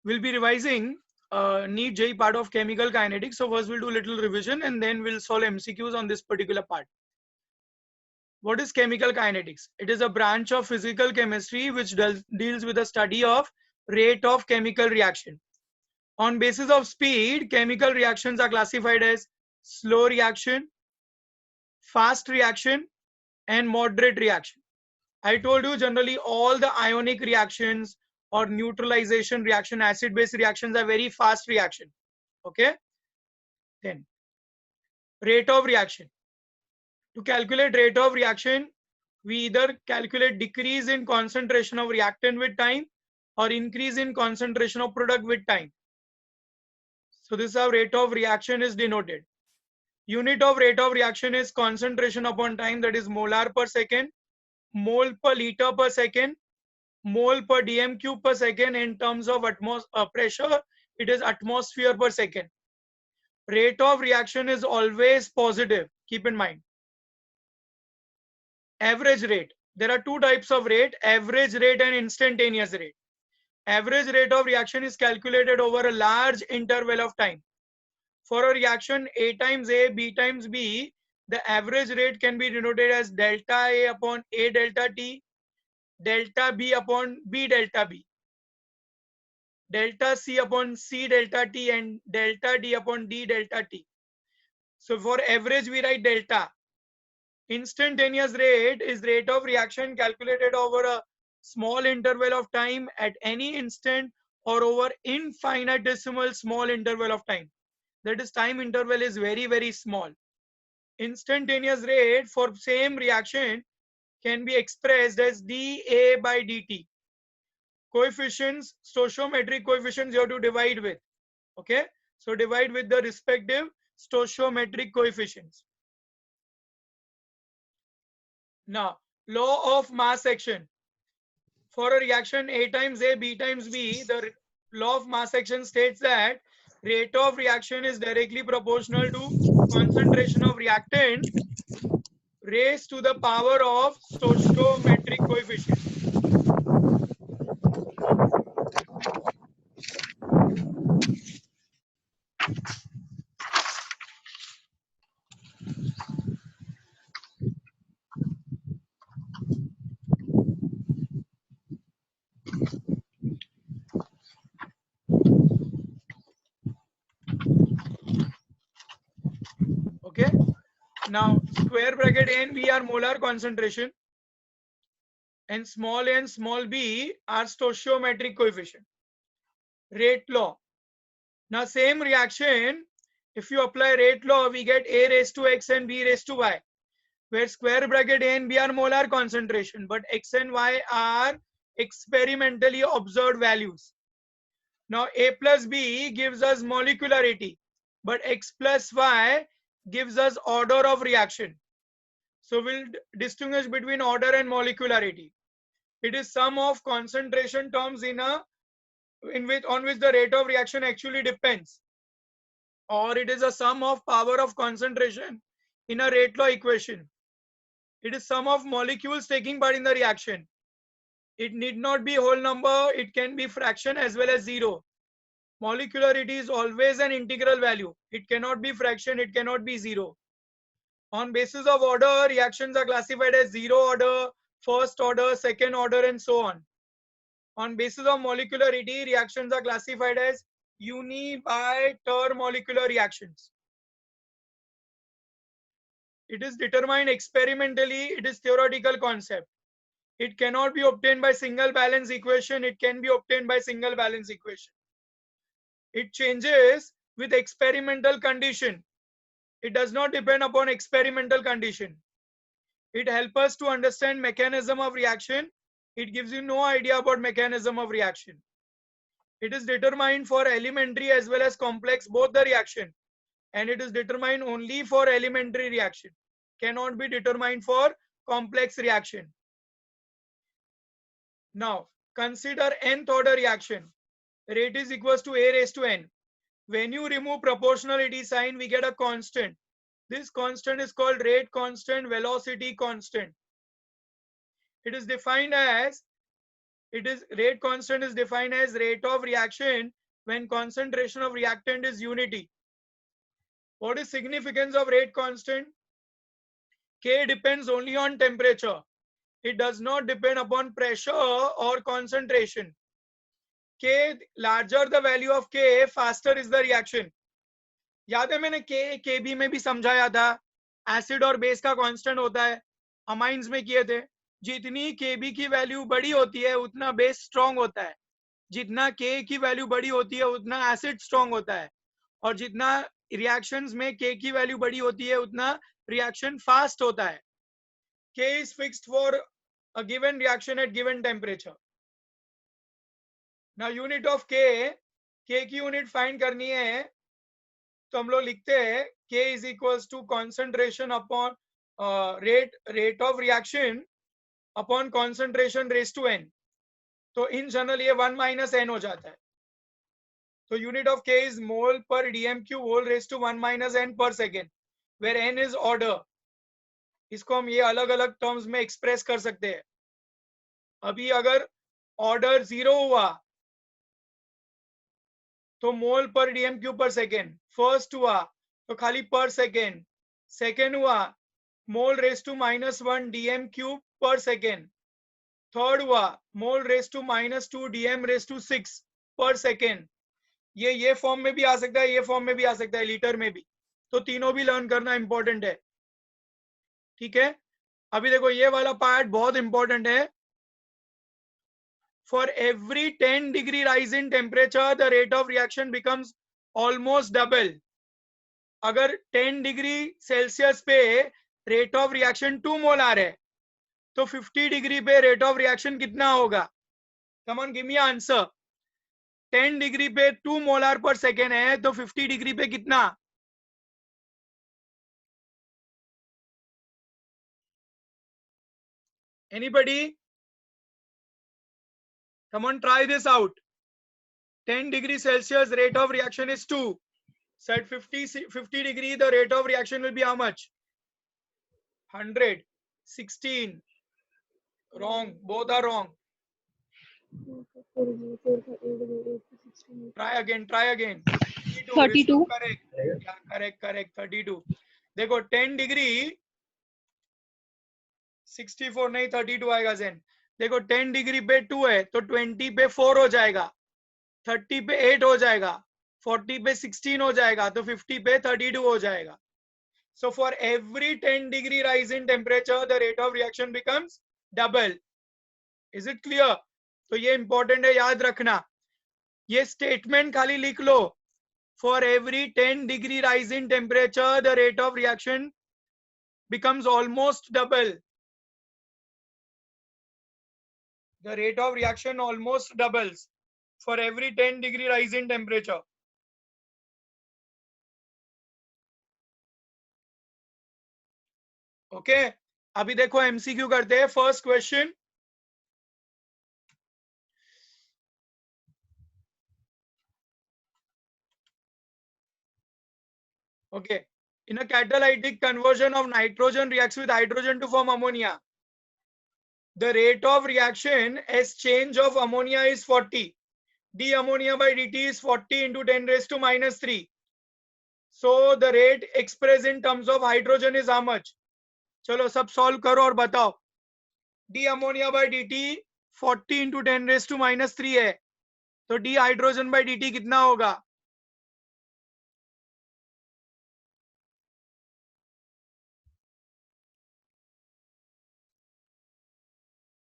We'll be revising NEET JEE part of chemical kinetics. So first we'll do little revision and then we'll solve MCQs on this particular part. What is chemical kinetics? It is a branch of physical chemistry which deals with the study of rate of chemical reaction. On basis of speed, chemical reactions are classified as slow reaction, fast reaction, and moderate reaction. I told you generally all the ionic reactions or neutralization reaction, acid-base reactions are very fast reaction. Okay. Then rate of reaction. To calculate rate of reaction, we either calculate decrease in concentration of reactant with time or increase in concentration of product with time. So this is how rate of reaction is denoted. Unit of rate of reaction is concentration upon time, that is molar per second, mole per liter per second, mole per dm cube per second. In terms of pressure, it is atmosphere per second. Rate of reaction is always positive, keep in mind. Average rate. There are two types of rate, average rate and instantaneous rate. Average rate of reaction is calculated over a large interval of time. For a reaction A times A, B times B, the average rate can be denoted as delta A upon A delta T, delta B upon B delta B, delta C upon C delta T, and delta D upon D delta T. So for average we write delta. Instantaneous rate is rate of reaction calculated over a small interval of time at any instant or over infinitesimal small interval of time. That is, time interval is very, very small. Instantaneous rate for same reaction can be expressed as dA by dt. Coefficients, stoichiometric coefficients you have to divide with. Okay, so divide with the respective stoichiometric coefficients. Now, law of mass action. For a reaction A times A, B times B, the law of mass action states that rate of reaction is directly proportional to concentration of reactant raised to the power of stoichiometric coefficient. Okay. Now, square bracket A and B are molar concentration, and small a and small b are stoichiometric coefficient. Rate law. Now, same reaction, if you apply rate law, we get A raised to X and B raised to Y, where square bracket A and B are molar concentration, but X and Y are experimentally observed values. Now, A plus B gives us molecularity, but X plus Y gives us order of reaction. So we'll distinguish between order and molecularity. It is sum of concentration terms on which the rate of reaction actually depends, or it is a sum of power of concentration in a rate law equation. It is sum of molecules taking part in the reaction. It need not be whole number, it can be fraction as well as zero. Molecularity is always an integral value. It cannot be fraction, it cannot be zero. On basis of order, reactions are classified as zero order, first order, second order, and so on. On basis of molecularity, reactions are classified as uni-bi-termolecular reactions. It is determined experimentally, it is theoretical concept. It cannot be obtained by single valence equation, it can be obtained by single valence equation. It changes with experimental condition. It does not depend upon experimental condition. It helps us to understand mechanism of reaction. It gives you no idea about mechanism of reaction. It is determined for elementary as well as complex, both the reaction, and it is determined only for elementary reaction. Cannot be determined for complex reaction. Now, consider nth order reaction. Rate is equals to A raised to n. When you remove proportionality sign, we get a constant. This constant is called rate constant, velocity constant. It is defined as It is rate constant is defined as rate of reaction when concentration of reactant is unity. What is significance of rate constant? K depends only on temperature. It does not depend upon pressure or concentration. K, larger the value of K, faster is the reaction. याद है मैंने Kb में भी समझाया था, acid और base का constant होता है, अमाइंस में किए थे. जितनी Kb की वैल्यू बड़ी होती है उतना बेस स्ट्रांग होता है, जितना K की वैल्यू बड़ी होती है उतना एसिड स्ट्रांग होता है, और जितना रिएक्शंस में K की वैल्यू बड़ी होती है उतना रिएक्शन फास्ट होता है. K is fixed for a given reaction at given temperature. Now unit of K की यूनिट फाइंड करनी है, तो हम लोग लिखते हैं K is equals to concentration upon rate of reaction upon concentration raised to n. तो इन जनरल ये 1 minus n हो जाता है. तो unit of K is mole per dm³ whole raised to 1 minus n per second, where n is order. इसको हम ये अलग अलग टर्म्स में एक्सप्रेस कर सकते हैं. अभी अगर ऑर्डर 0 हुआ तो मोल पर dm³ पर सेकेंड. फर्स्ट हुआ तो खाली पर सेकेंड. सेकेंड हुआ मोल रेस टू -1 dm³ पर सेकेंड. थर्ड हुआ mole raise to -2 dm raise to 6 पर सेकेंड. ये फॉर्म में भी आ सकता है, ये फॉर्म में भी आ सकता है, लीटर में भी. तो तीनों भी लर्न करना इंपॉर्टेंट है. ठीक है, अभी देखो ये वाला पार्ट बहुत इंपॉर्टेंट है. For every 10 degree rise in temperature, the rate of reaction becomes almost double. अगर 10 डिग्री सेल्सियस पे रेट ऑफ रिएक्शन 2 मोलार है तो 50 डिग्री पे रेट ऑफ रिएक्शन कितना होगा? Come on give me answer. 10 degree पे 2 मोलार पर सेकेंड है तो 50 डिग्री पे कितना? Anybody? Come on, try this out. 10 degree Celsius rate of reaction is 2. So at 50 degree the rate of reaction will be how much? 100. 16. Wrong. Both are wrong. Try again. 32. Correct. Yeah, correct. 32. देखो 10 degree 64 नहीं 32 आएगा जेन. देखो 10 degree पे 2 है तो 20 पे 4 हो जाएगा, 30 पे 8 हो जाएगा, 40 पे 16 हो जाएगा, तो 50 पे 32 हो जाएगा. So for every 10 degree rise in temperature, the rate of reaction becomes double. Is it clear? तो ये इंपॉर्टेंट है, याद रखना. ये स्टेटमेंट खाली लिख लो. For every 10 degree rise in temperature, the rate of reaction becomes almost double. The rate of reaction almost doubles for every 10 degree rise in temperature. Okay, अभी देखो एमसीक्यू करते हैं. First question, okay, in a catalytic conversion of nitrogen reacts with hydrogen to form ammonia. The rate of reaction as change of ammonia is 40. D ammonia by dt is 40 into 10 raised to -3. So the rate expressed in terms of hydrogen is how much? चलो सब solve करो और बताओ. D ammonia by dt 40 into 10 raised to -3 है, तो D hydrogen by dt कितना होगा?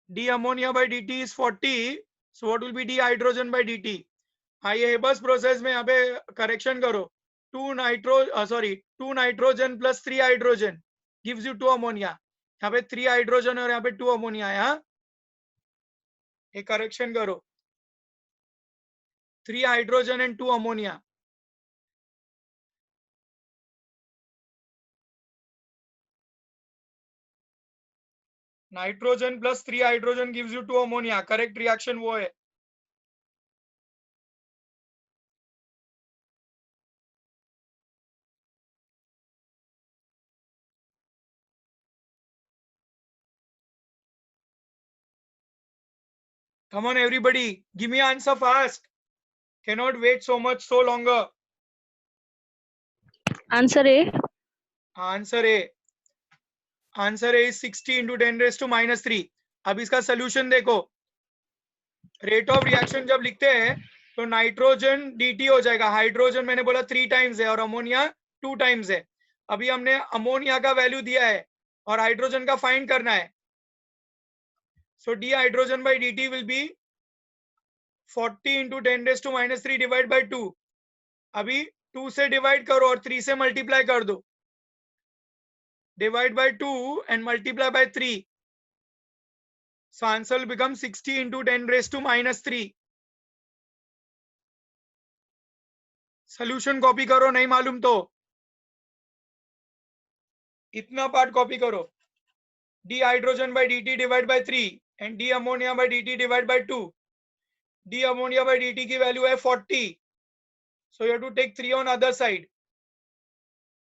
D ammonia by dt is 40. So what will be D hydrogen by dt? हाँ, ये हेबस प्रोसेस में यहाँ पे करेक्शन करो. 2 nitrogen plus 3 hydrogen gives you 2 ammonia. यहाँ पे 3 हाइड्रोजन और यहाँ पे 2 अमोनिया है. हाँ, ये करेक्शन करो. 3 hydrogen and 2 ammonia. Nitrogen plus 3 hydrogen gives you 2 ammonia. Correct reaction वो है. Come on, everybody. Give me answer fast. Cannot wait so much, so longer. Answer A. Answer A. Answer A is 60 into 10 raised to minus 3. अब इसका solution देखो. Rate of reaction जब लिखते हैं तो nitrogen dt हो जाएगा. हाइड्रोजन मैंने बोला 3 टाइम्स है और अमोनिया 2 टाइम्स है. अभी हमने अमोनिया का वैल्यू दिया है और हाइड्रोजन का फाइंड करना है. So d hydrogen by dt will be 40 into 10 raised to minus 3 divide by 2. अभी 2 से डिवाइड करो और 3 से मल्टीप्लाई कर दो. Divide by 2 and multiply by 3. So answer will become 60 into 10 raised to minus 3. Solution copy करो, नहीं मालूम तो इतना पार्ट कॉपी करो. D hydrogen by dt divided by 3 and D ammonia by dt divided by 2. D ammonia by dt की value है 40. So you have to take 3 on other side.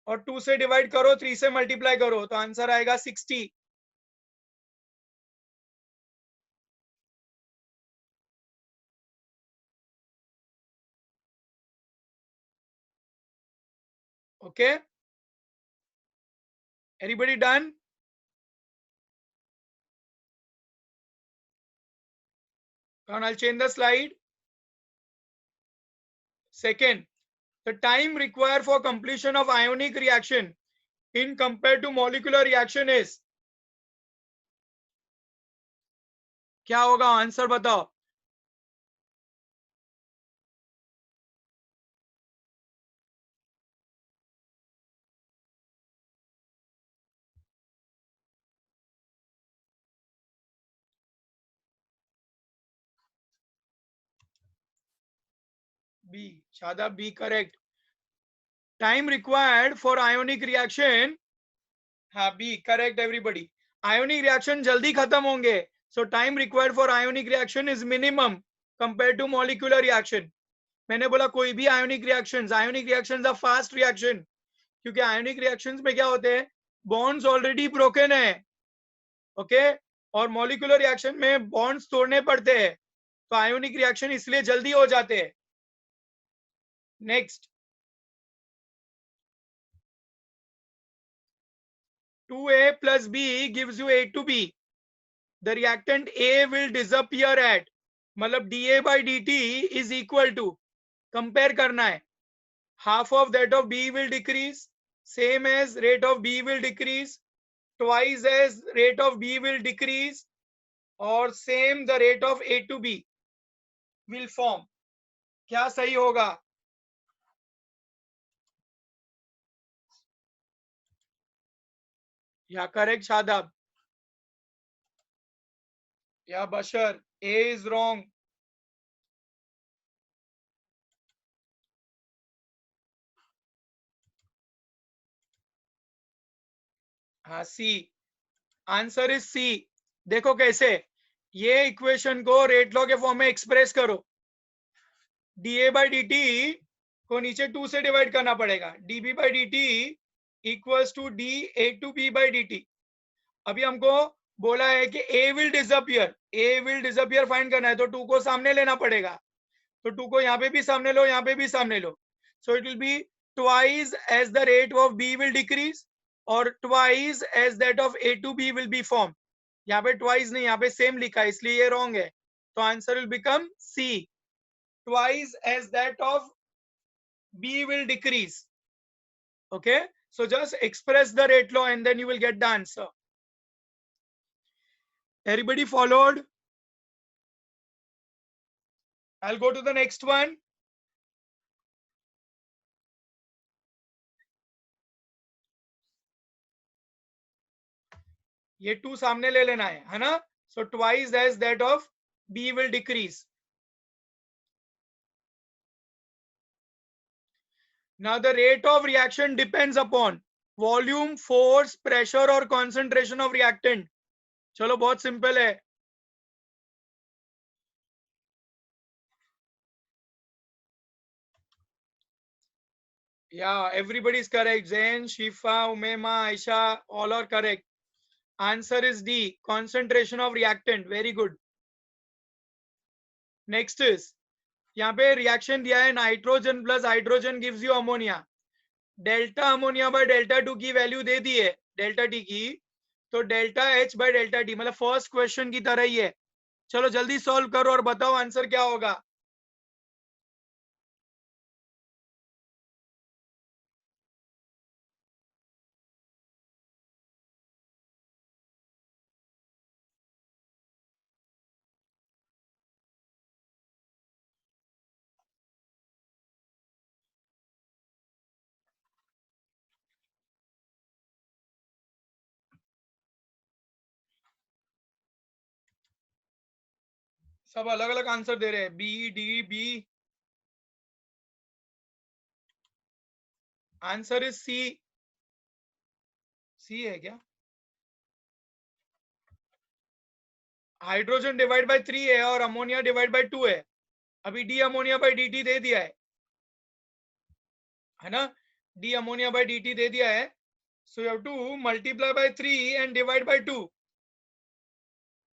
और 2 से डिवाइड करो, 3 से मल्टीप्लाई करो तो आंसर आएगा 60. Okay? Everybody done? And I'll change the slide. Second, the time required for completion of ionic reaction in compared to molecular reaction is. क्या होगा answer बताओ. B. Shadab, B correct. Time required for ionic reaction. हाँ B correct everybody. Ionic reaction जल्दी खत्म होंगे. So time required for ionic reaction is minimum compared to molecular reaction. मैंने बोला कोई भी ionic reactions are fast reaction. क्योंकि ionic reactions में क्या होते हैं, bonds already broken है. Okay? और molecular reaction में bonds तोड़ने पड़ते हैं. तो ionic reaction इसलिए जल्दी हो जाते हैं. Next. 2A plus B gives you A to B. The reactant A will disappear at, मतलब dA by dt is equal to, compare करना है, half of that of B will decrease, same as rate of B will decrease, twice as rate of B will decrease, or same the rate of A to B will form. क्या सही होगा? Yeah, correct Shadab. Yeah, Bashar, A is wrong. हाँ C. Answer is C. देखो कैसे, ये equation को rate law के form में एक्सप्रेस करो. dA by dt को नीचे 2 से डिवाइड करना पड़ेगा. dB by dt equals to dA to B by dt. अभी हमको बोला है कि A will disappear फाइंड करना है तो 2 को सामने लेना पड़ेगा. तो 2 को यहाँ पे भी सामने लो, यहाँ पे भी सामने लो. So it will be twice as the rate of B will decrease और twice as that of A to B will be formed. यहाँ पे twice नहीं, यहाँ पे same लिखा है इसलिए ये wrong है. तो answer will become C. Twice as that of B will decrease. Okay, so just express the rate law and then you will get the answer. Everybody followed? I'll go to the next one. ये 2 सामने ले लेना है ना. So twice as that of B will decrease. Now the rate of reaction depends upon volume, force, pressure और concentration of reactant. चलो बहुत simple है. Yeah, everybody is correct. Zain, Shifa, Umema, Aisha, all are correct. Answer is D, concentration of reactant. Very good. Next is, यहाँ पे reaction दिया है nitrogen plus hydrogen gives you ammonia. Delta ammonia by delta two की value दे दी है delta T की, तो delta H by delta T मतलब first question की तरह ही है। चलो जल्दी सॉल्व करो और बताओ आंसर क्या होगा। सब अलग अलग आंसर दे रहे हैं, B D B. Answer is C. C है क्या? हाइड्रोजन डिवाइड बाय 3 है और अमोनिया डिवाइड बाय 2 है। अभी d ammonia by d t दे दिया है ना? D ammonia by d t दे दिया है। So you have to multiply by 3 and divide by 2।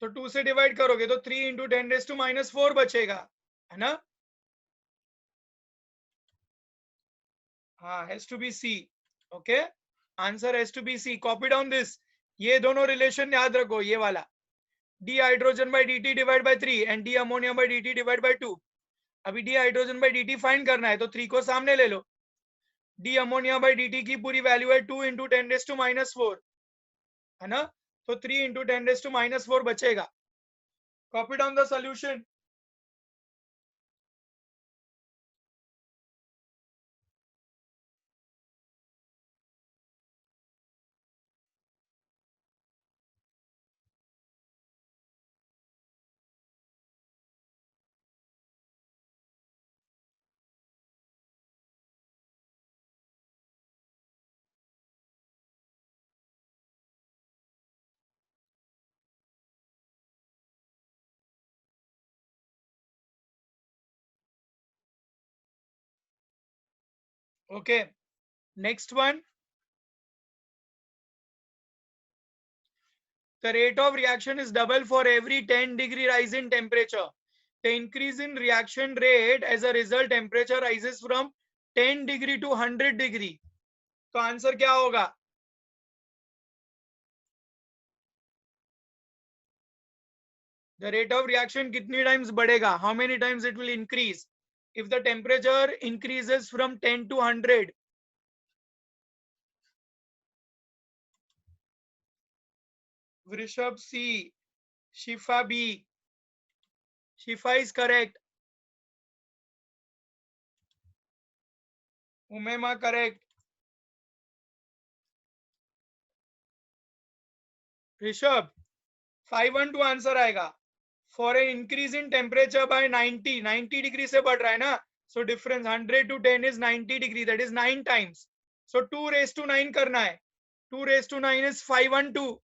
तो 2 से डिवाइड करोगे तो 3 इंटू 10⁻⁻⁴ बचेगा, है ना? हाँ, has to be C. Okay, answer has to be C. Copy down this. ये दोनों रिलेशन याद रखो, ये वाला d hydrogen by d t divide by 3 and d ammonia by d t divide by 2। अभी d hydrogen by d t find करना है तो 3 को सामने ले लो। D ammonia by d t की पूरी वैल्यू है 2 इंटू 10⁻⁻⁴, है ना? तो 3 इंटू 10⁻⁻⁴ बचेगा। Copy down the solution. Okay, next one. The rate of reaction is double for every 10-degree rise in temperature. The increase in reaction rate as a result temperature rises from 10 degree to 100 degree. तो answer क्या होगा? The rate of reaction कितनी times बढ़ेगा? How many times it will increase if the temperature increases from 10 to 100? Vrishabh C, Shifa B. Shifa is correct. Umema correct. Rishabh 512 answer आएगा। For a increase in temperature by 90 degree से बढ़ रहा है ना, so difference 100 to 10 is 90 degree, that is 9 times. So 2 raised to 9 करना है। 2 raised to 9 is 512।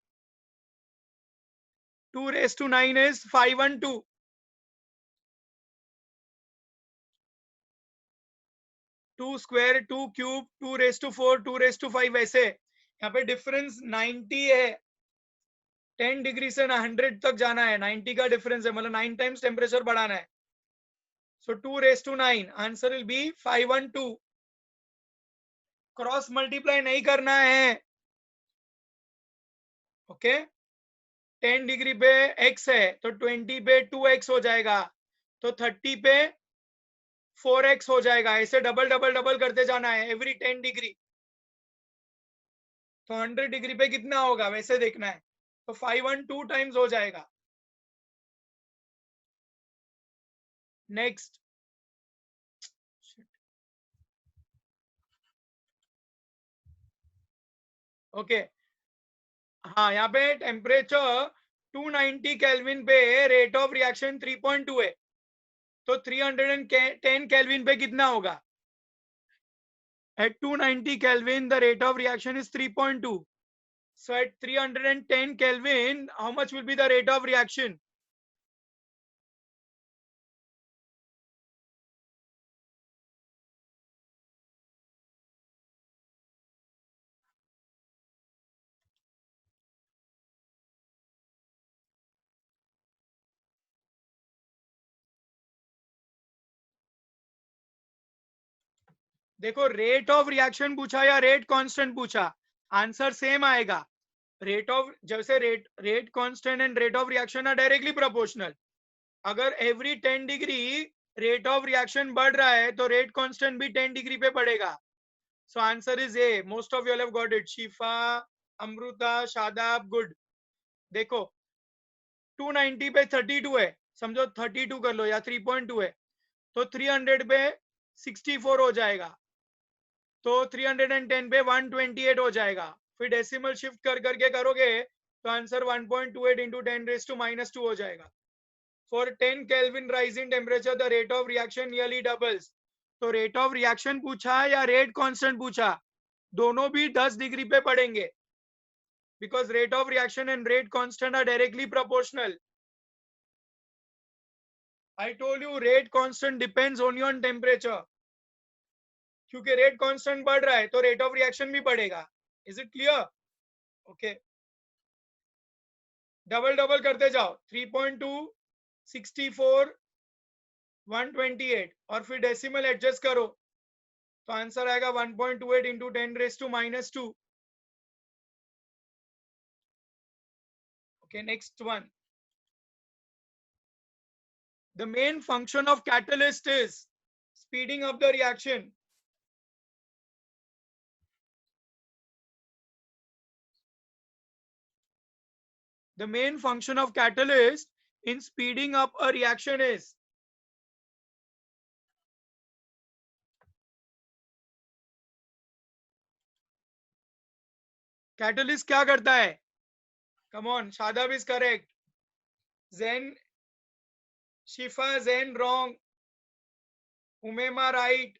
2 raised to 9 is 512। 2 square, 2 cube, 2 raised to 4, 2 raised to 5, ऐसे। यहाँ पे डिफरेंस 90 है। 10 डिग्री से ना 100 तक जाना है, 90 का डिफरेंस है, मतलब 9 टाइम्स टेम्परेचर बढ़ाना है। सो 2 raised to 9, answer will be 512। Cross multiply नहीं करना है। ओके, 10 डिग्री पे x है तो 20 पे 2x हो जाएगा, तो 30 पे 4x हो जाएगा। ऐसे डबल डबल डबल करते जाना है एवरी 10 डिग्री। तो 100 डिग्री पे कितना होगा वैसे देखना है, तो 512 टाइम्स हो जाएगा। नेक्स्ट। ओके, हाँ, यहाँ पे टेम्परेचर 290 केल्विन पे रेट ऑफ रिएक्शन 3.2 है, तो 310 केल्विन पे कितना होगा? At 290 Kelvin, the rate of reaction is 3.2. So at 310 Kelvin, how much will be the rate of reaction? देखो रेट ऑफ रिएक्शन पूछा या रेट कांस्टेंट पूछा, आंसर सेम आएगा. रेट ऑफ, जैसे rate constant and rate of reaction are directly proportional. अगर every 10 degree rate of reaction बढ़ रहा है तो रेट कांस्टेंट भी 10 डिग्री पे बढ़ेगा. So answer is A. Most of you have got it. Shifa, Amrita, Shadab, good. देखो 290 पे 32 है, समझो 32 कर लो या 3.2 है, तो 300 पे 64 हो जाएगा, तो 310 पे 128 हो जाएगा. फिर डेसिमल शिफ्ट कर करके करोगे तो आंसर 1.28 इंटू 10⁻² हो जाएगा. For 10 kelvin rise in temperature the rate of reaction nearly doubles. तो रेट ऑफ रिएक्शन पूछा या रेट कांस्टेंट पूछा, दोनों भी 10 डिग्री पे पड़ेंगे, because rate of reaction and rate constant are directly proportional. I told you rate constant depends only on temperature. क्योंकि rate constant बढ़ रहा है तो rate of reaction भी बढ़ेगा. Is it clear? Okay. Double करते जाओ. 3.2, 64, 128 और फिर डेसिमल एडजस्ट करो तो आंसर आएगा 1.28 into 10⁻². Okay, next one. The main function of catalyst is speeding up the reaction. The main function of catalyst in speeding up a reaction is. Catalyst क्या करता है? Come on, Shadab is correct. Zen, Shifa, Zen wrong. Umema right.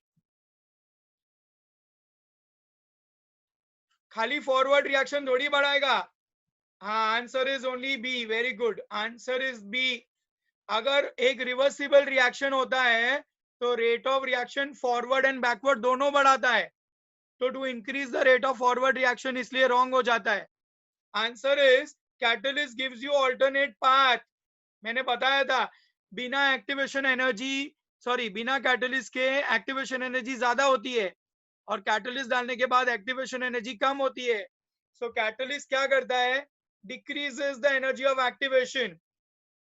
खाली forward reaction थोड़ी बढ़ाएगा. हाँ, answer is only B. Very good, answer is B. अगर एक reversible reaction होता है तो rate of reaction forward and backward दोनों बढ़ाता है. तो to increase the rate of forward reaction इसलिए रॉन्ग हो जाता है. Answer is catalyst gives you alternate path. मैंने बताया था बिना एक्टिवेशन एनर्जी, सॉरी बिना कैटलिस्ट के एक्टिवेशन एनर्जी ज्यादा होती है और कैटलिस्ट डालने के बाद एक्टिवेशन एनर्जी कम होती है. सो कैटलिस्ट क्या करता है? Decreases the energy of activation.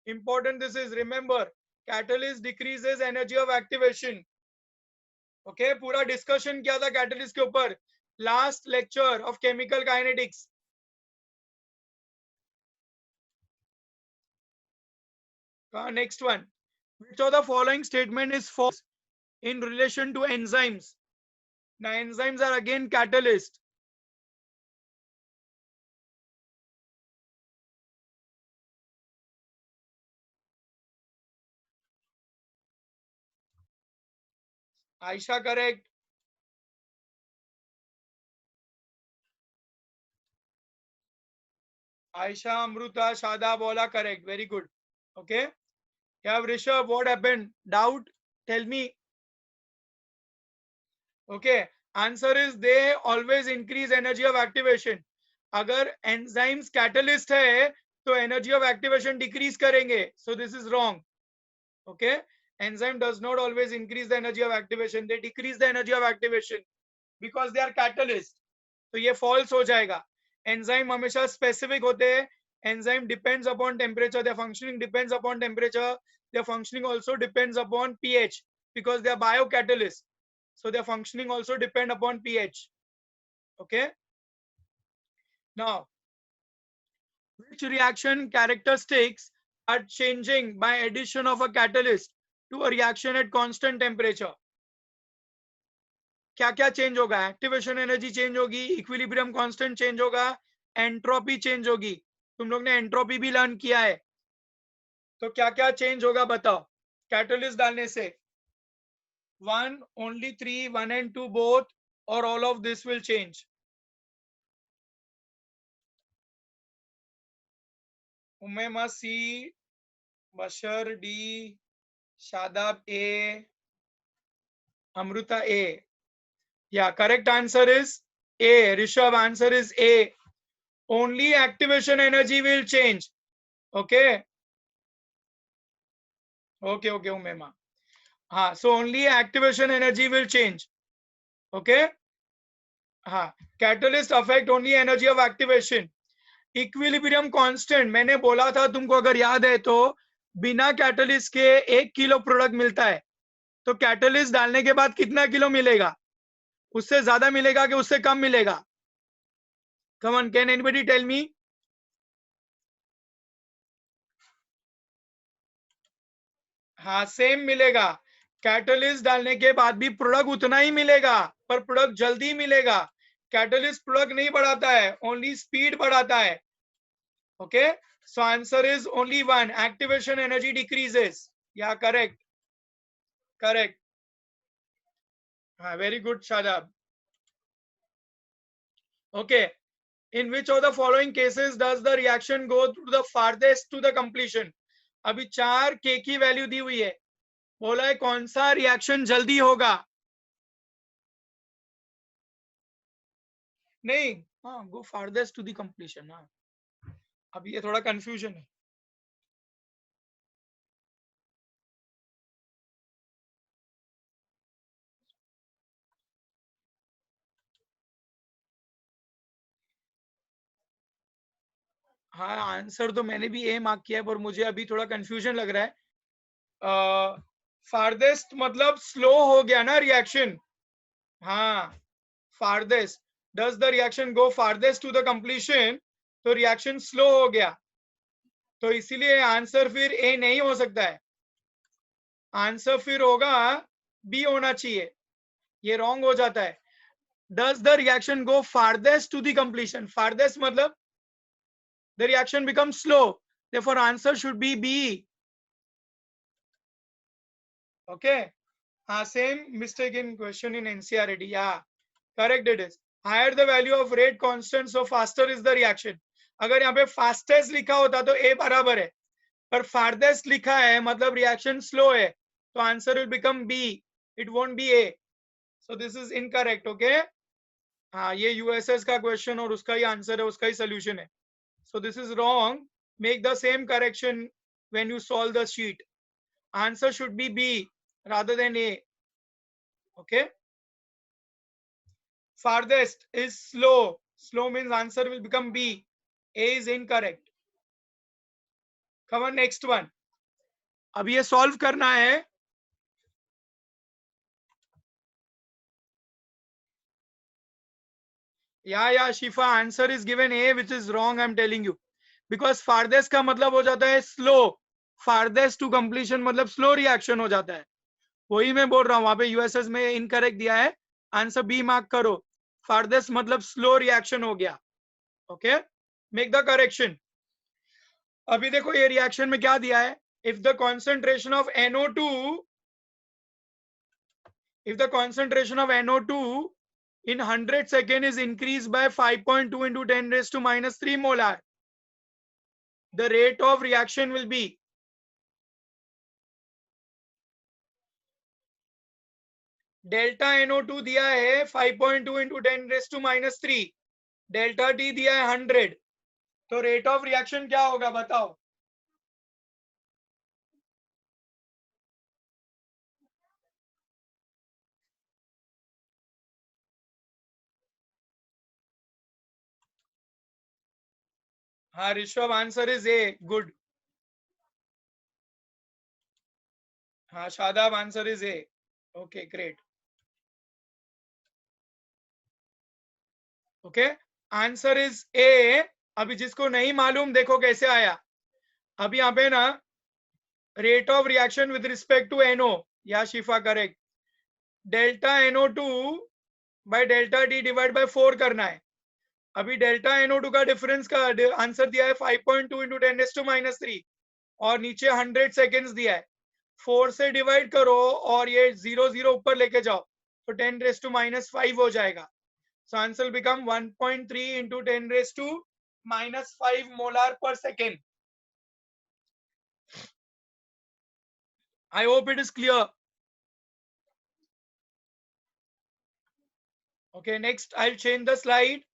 Important this is, remember catalyst decreases energy of activation. Okay, पूरा डिस्कशन किया था कैटलिस्ट के ऊपर last lecture of chemical kinetics. Next one. Which of the following statement is false in relation to enzymes? Now enzymes are again catalyst. Aisha correct. Aisha, Amruta, Shada, Bola correct. Very good. Okay. Yeah, Rishabh, what happened? Doubt? Tell me. Okay. Answer is they always increase energy of activation. अगर enzymes catalyst है तो energy of activation decrease करेंगे. So this is wrong. Okay. Enzyme does not always increase the energy of activation. They decrease the energy of activation because they are catalyst. तो ये false हो जाएगा. Enzyme हमेशा specific होते हैं. Enzyme depends upon temperature. Their functioning depends upon temperature. Their functioning also depends upon pH because they are biocatalysts. So their functioning also depend upon pH. Okay. Now, which reaction characteristics are changing by addition of a catalyst to a reaction at constant temperature? क्या क्या change होगा? Activation energy change होगी, equilibrium constant change होगा, entropy change होगी. तुम लोग ने entropy भी लर्न किया है. तो क्या क्या चेंज होगा बताओ कैटलिस्ट डालने से? 1, only 3, 1 and 2 both, or all of this will change? Umema C, Bashar D, Shadab A, Amruta A. Yeah, correct answer is A. Rishabh, answer is A. Only activation energy will change. Okay. Okay, Umema. So only activation energy will change. Okay हाँ, catalyst affect only energy of activation. Equilibrium constant मैंने बोला था तुमको, अगर याद है तो, बिना कैटलिस्ट के 1 किलो प्रोडक्ट मिलता है. तो कैटलिस्ट डालने के बाद कितना किलो मिलेगा? उससे ज्यादा मिलेगा कि उससे कम मिलेगा? Come on, can anybody tell me? हाँ, सेम मिलेगा. कैटलिस्ट डालने के बाद भी प्रोडक्ट उतना ही मिलेगा, पर प्रोडक्ट जल्दी मिलेगा. कैटलिस्ट प्रोडक्ट नहीं बढ़ाता है, ओनली स्पीड बढ़ाता है. Okay, so answer is only one, activation energy decreases. या करेक्ट? करेक्ट. हाँ, very good Shadab. Okay, in which of the following cases does the reaction go to the farthest to the completion? अभी 4 k की value दी हुई है, बोला है कौन सा रिएक्शन जल्दी होगा. नहीं, हाँ, गो फारदेस्ट टू द कंप्लीशन. हाँ, अभी ये थोड़ा कंफ्यूजन है. हाँ, आंसर तो मैंने भी ए मार्क किया है, पर मुझे अभी थोड़ा कंफ्यूजन लग रहा है. फारदेस्ट मतलब स्लो हो गया ना रिएक्शन. हाँ, farthest, does the reaction go farthest to the completion? तो रिएक्शन स्लो हो गया, तो इसीलिए आंसर फिर ए नहीं हो सकता है. आंसर फिर होगा बी होना चाहिए. ये रॉन्ग हो जाता है. Does the reaction go farthest to the completion? Farthest मतलब the reaction becomes slow, therefore answer should be B. Okay, same mistake in question in NCERT. Yeah, correct it is. Higher the value of rate constant, so faster is the reaction. अगर यहाँ पे fastest लिखा होता तो A बराबर है, पर farthest लिखा है मतलब reaction slow है, तो answer will become B. It won't be A. So this is incorrect. Okay, हाँ, ये USS का question और उसका ही आंसर है, उसका ही solution है. So this is wrong. Make the same correction when you solve the sheet. Answer should be B rather than A. Okay. Farthest is slow. Slow means answer will become B. A is incorrect. Come on, next one. अब ये solve करना है. Yeah, Shifa, answer is given A, which is wrong. I'm telling you. Because farthest का मतलब हो जाता है slow. Farthest to completion मतलब slow reaction हो जाता है. वही मैं बोल रहा हूँ, वहां पे यूएसएस में इनकरेक्ट दिया है. आंसर बी मार्क करो. फारदेस्ट मतलब स्लो रिएक्शन हो गया. Okay, make the correction. अभी देखो ये रिएक्शन में क्या दिया है. If the concentration of NO2, if the concentration of NO2 in 100 second is increased by 5.2 into 10 raised to minus 3 molar, the rate of reaction will be. Delta NO2 दिया है 5.2 into 10 raised to minus 3, delta T दिया है 100, तो rate of reaction क्या होगा बताओ. हाँ Rishabh, answer is A. Good. हाँ Shadab, answer is A. Okay, great. Okay, answer is A. अभी जिसको नहीं मालूम देखो कैसे आया. अभी यहाँ पे ना rate of reaction with respect to NO, या Shifa correct, delta NO2 by delta T divide by 4 करना है. अभी डेल्टा NO2 का डिफरेंस का आंसर दिया है 5.2 इंटू 10⁻³ और नीचे 100 सेकेंड्स दिया है. 4 से डिवाइड करो और ये 0 0 ऊपर लेके जाओ तो 10⁻⁵ हो जाएगा. So answer will become 1.3 into 10⁻⁵ molar per second. I hope it is clear. Okay, next I'll change the slide.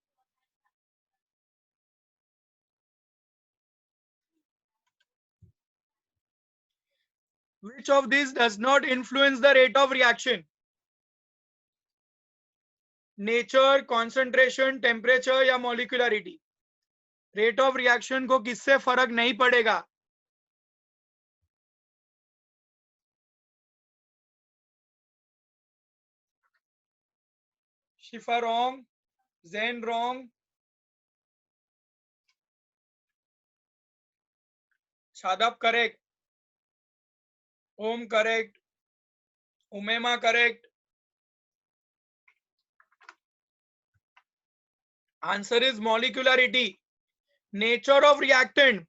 Which of these does not influence the rate of reaction? Nature, concentration, temperature या molecularity? Rate of reaction को किससे फर्क नहीं पड़ेगा? Shifa wrong, Zain wrong, Shadab correct, Om correct, Umema correct. Answer is molecularity. Nature of reactant,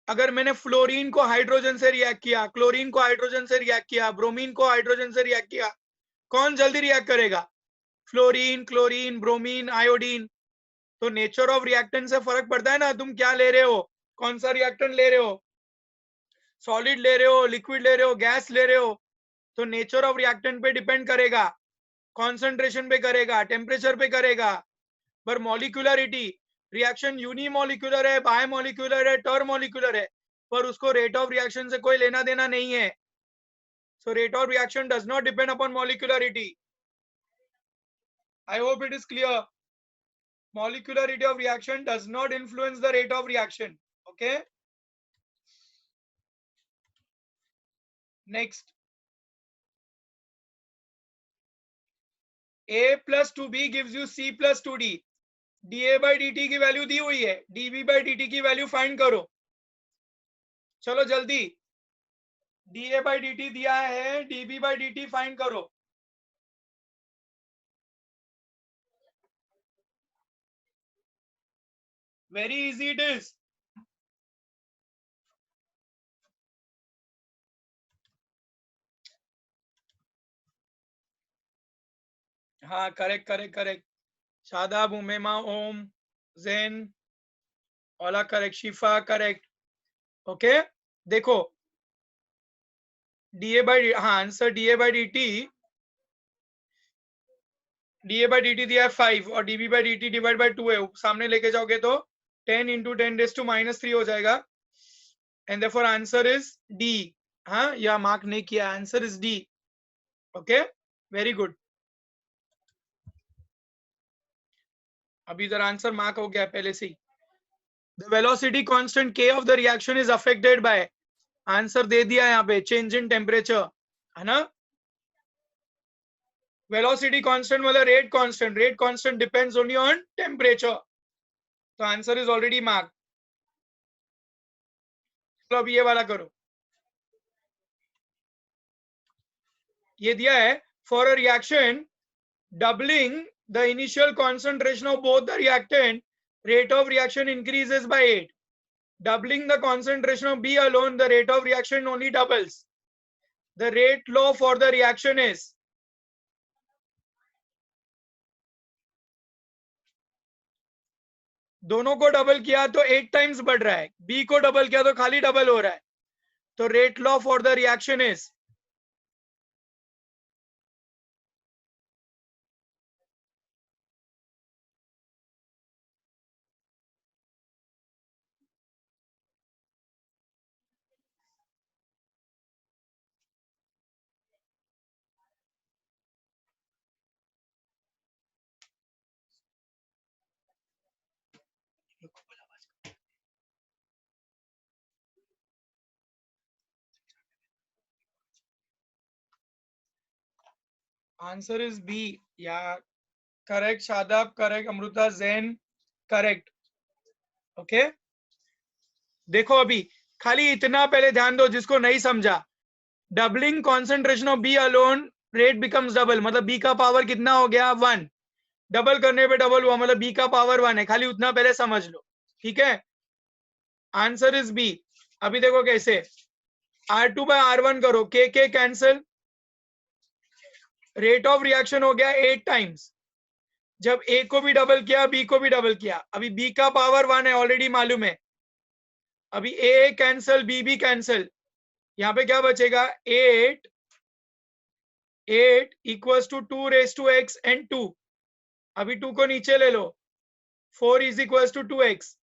अगर मैंने fluorine को hydrogen से रिएक्ट किया, क्लोरीन को हाइड्रोजन से रिएक्ट किया, ब्रोमीन को हाइड्रोजन से रिएक्ट किया, कौन जल्दी रिएक्ट करेगा? Fluorine, chlorine, bromine, iodine. तो नेचर ऑफ रिएक्टेंट से फर्क पड़ता है ना, तुम क्या ले रहे हो, कौन सा रिएक्टेंट ले रहे हो, सॉलिड ले रहे हो, लिक्विड ले रहे हो, गैस ले रहे हो. तो नेचर ऑफ रिएक्टेंट पे डिपेंड करेगा, कॉन्सेंट्रेशन पे करेगा, टेम्परेचर पे करेगा. पर मॉलिक्यूलरिटी, रिएक्शन यूनिमॉलिक्यूलर है, बायमॉलिक्यूलर है, टर्मॉलिक्यूलर है, पर उसको रेट ऑफ रिएक्शन से कोई लेना देना नहीं है. So rate of reaction does not depend upon molecularity. I hope it is clear. Molecularity of reaction does not influence the rate of reaction. Okay. Next. A plus 2B gives you C plus 2D. dA by dt की value दी हुई है, dB by dt की value find करो. चलो जल्दी. dA by dt दिया है, dB by dt find करो. Very easy it is. हाँ, करेक्ट करेक्ट करेक्ट. शादाब, उमेमा, ओम, ज़ैन, ओला करेक्ट, शिफा करेक्ट. ओके, देखो dA by, हाँ answer dA by dt, dA by dt दिया है 5 और dB by dt divide by 2 है, सामने लेके जाओगे तो 10 into 10 raised to -3 हो जाएगा. And therefore answer is D. हाँ, या मार्क नहीं किया, answer is D. Okay, very good. अभी इधर आंसर मार्क हो गया पहले से ही. The velocity constant K of the reaction is affected by, answer दे दिया यहाँ पे, चेंज इन टेम्परेचर, है ना. वेलोसिटी कांस्टेंट मतलब rate constant, rate constant depends only on temperature. तो आंसर इज ऑलरेडी मार्क. चलो अब ये वाला करो. ये दिया है, for a reaction doubling the initial concentration of both the reactant, rate of reaction increases by 8. Doubling the concentration of B alone, the rate of reaction only doubles. The rate law for the reaction is, दोनों को double किया तो 8 times बढ़ रहा है, B को double किया तो खाली डबल हो रहा है. तो rate law for the reaction is, answer is B. या correct Shadab, correct Amrita, Jain correct. Okay, देखो अभी खाली इतना पहले ध्यान दो जिसको नहीं समझा. Doubling concentration of B alone, rate becomes double, मतलब बी का पावर कितना हो गया 1. डबल करने पे डबल हुआ, मतलब बी का पावर 1 है, खाली उतना पहले समझ लो. ठीक है, आंसर इज बी. अभी देखो कैसे, R2 by R1 करो, के कैंसिल, रेट ऑफ रिएक्शन हो गया 8 टाइम्स. जब ए को भी डबल किया, बी को भी डबल किया, अभी बी का पावर 1 है, ऑलरेडी मालूम है. अभी ए कैंसिल, बी भी कैंसिल, यहाँ पे क्या बचेगा 8 equals to 2 raise to x and 2. अभी 2 को नीचे ले लो, 4 is equals to 2x,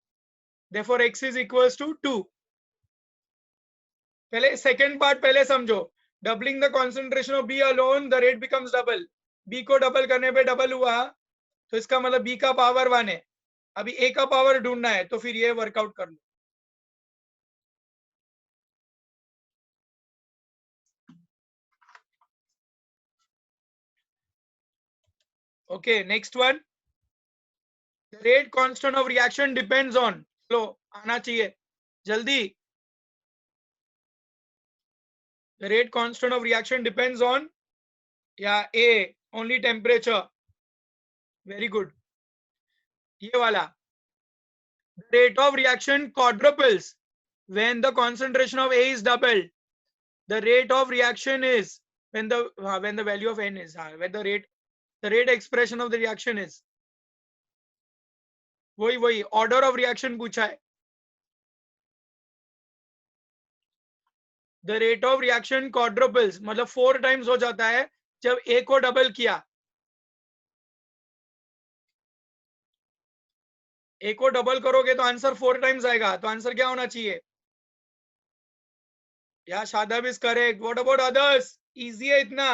therefore x is equals to 2. पहले सेकेंड पार्ट पहले समझो. Doubling the concentration of B alone, the rate becomes double. B को डबल करने पे डबल हुआ, तो इसका मतलब बी का पावर 1 है, अभी ए का पावर ढूंढना है, तो फिर ये वर्कआउट कर लो। Okay, next one, rate constant of reaction depends on, चलो आना चाहिए जल्दी। The rate constant of reaction depends on, yeah, A, only temperature. Very good. ये वाला, the rate of reaction quadruples when the concentration of A is doubled. The rate of reaction is when the value of N is, when the rate expression of the reaction is, वही order of reaction पूछा है। The rate of reaction quadruples मतलब 4 times हो जाता है जब A को double किया। A को डबल करोगे तो आंसर 4 टाइम्स आएगा, तो आंसर क्या होना चाहिए? या Shadab is correct. What about others? Easy है इतना।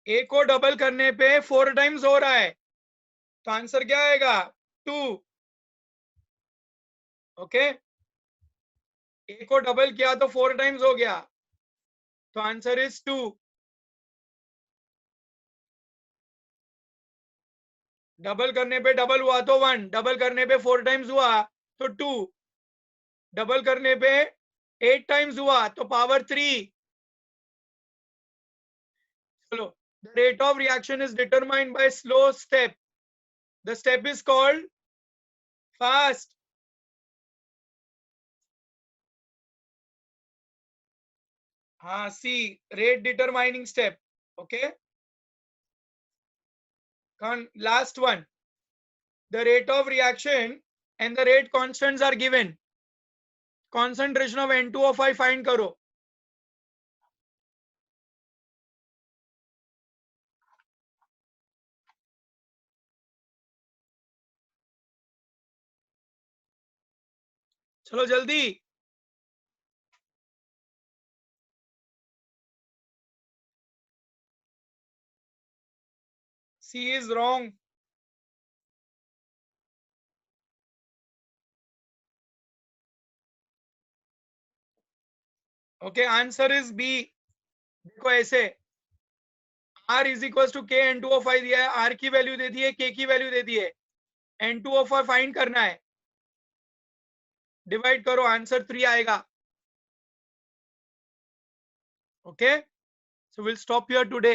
ए को डबल करने पे 4 टाइम्स हो रहा है, तो आंसर क्या आएगा? 2। ओके, ए को डबल किया तो 4 टाइम्स हो गया, तो आंसर इज 2। डबल करने पे डबल हुआ तो 1, डबल करने पे 4 टाइम्स हुआ तो 2, डबल करने पे 8 टाइम्स हुआ तो पावर 3। चलो, the rate of reaction is determined by slow step. The step is called fast. हाँ, C, rate determining step. Okay. Last one, the rate of reaction and the rate constants are given. Concentration of N2O5 find करो। चलो जल्दी। C is wrong. Okay, answer is B. देखो ऐसे, R is equals to K N2O5 दिया है, R की value दे दी है, K की वैल्यू दे दी है, N2O5 फाइंड करना है, डिवाइड करो, आंसर 3 आएगा। Okay, so we'll stop here today.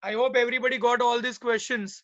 I hope everybody got all these questions.